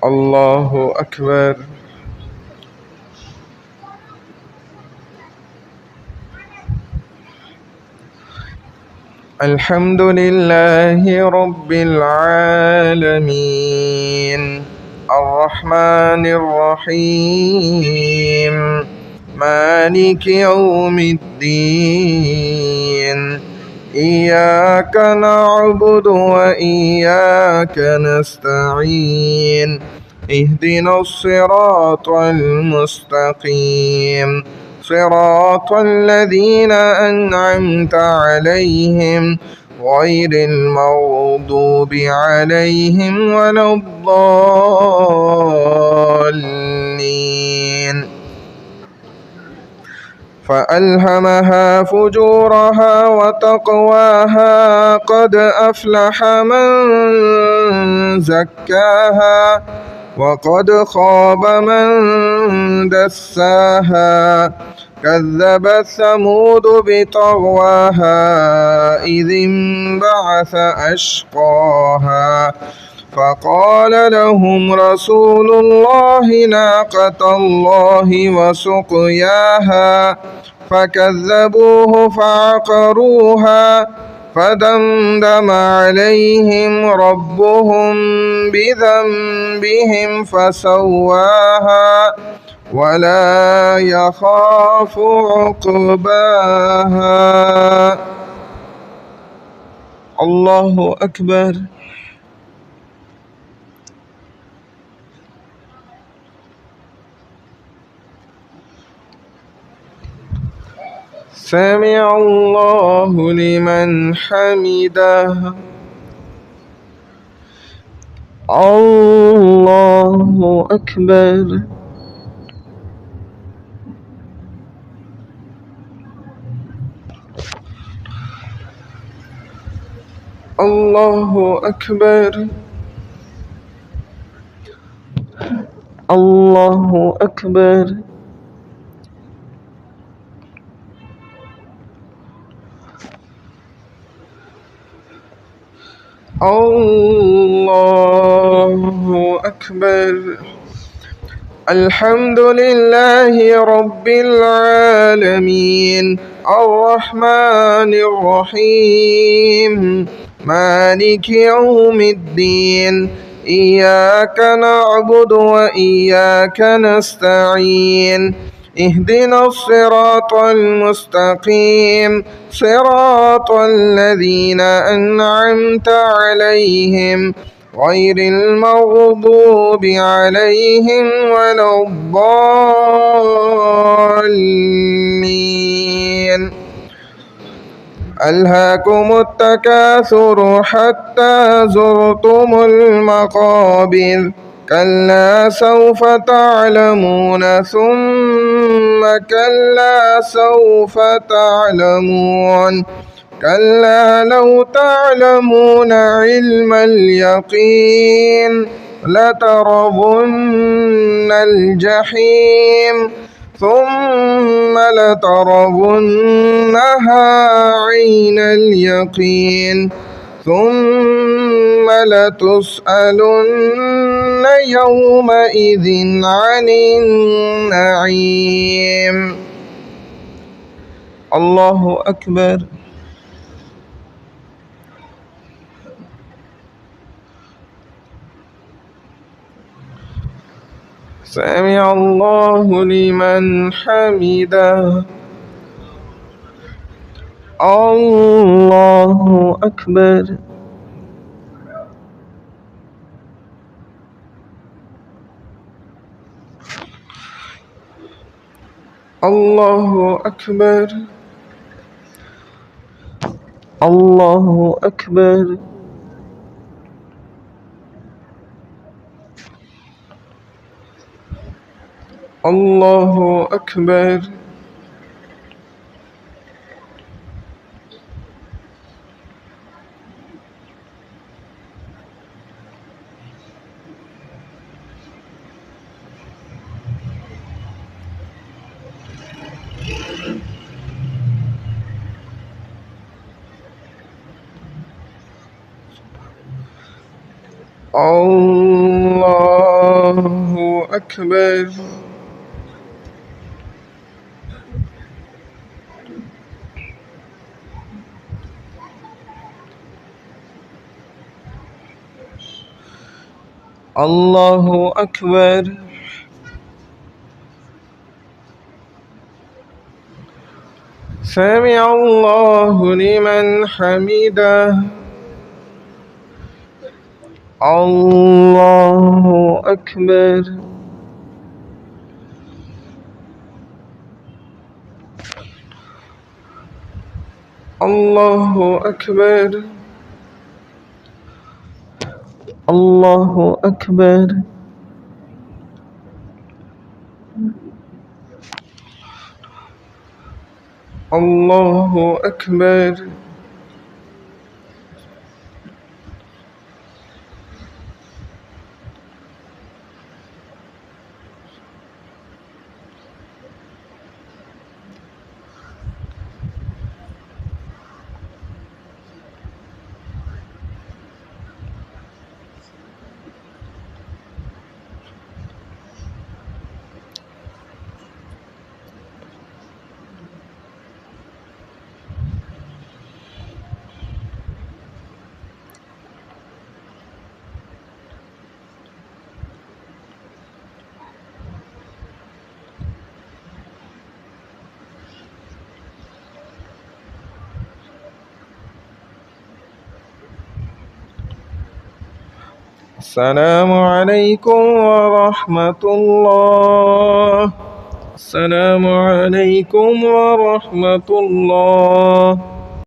الله أكبر. الحمد لله رب العالمين الرحمن الرحيم مالك يوم الدين إياك نعبد وإياك نستعين اهدنا الصراط المستقيم صراط الذين أنعمت عليهم غير المغضوب عليهم ولا الضالين. فألهمها فجورها وتقواها قد أفلح من زكاها وقد خاب من دساها كذبت ثمود بطغواها إذ انبعث أشقاها فقال لهم رسول الله ناقة الله وسقياها فكذبوه فعقروها فدمدم عليهم ربهم بذنبهم فسواها ولا يخاف عقباها. الله أكبر. سمع الله لمن حمده. الله أكبر. الله أكبر. الله أكبر. الله أكبر. الحمد لله رب العالمين الرحمن الرحيم مالك يوم الدين إياك نعبد وإياك نستعين اهدنا الصراط المستقيم صراط الذين أنعمت عليهم غير المغضوب عليهم ولا الضالين. ألهاكم التكاثر حتى زرتم المقابر كلا سوف تعلمون ثم كلا سوف تعلمون كلا لو تعلمون علم اليقين لترون الجحيم ثم لترونها عين اليقين ثم لتسألن يومئذ عن النعيم. الله أكبر. سمع الله لمن حمده. الله أكبر. الله أكبر. الله أكبر. الله أكبر. الله أكبر الله أكبر سمع الله لمن حمده الله أكبر الله أكبر الله أكبر الله أكبر السلام عليكم ورحمة الله. السلام عليكم ورحمة الله.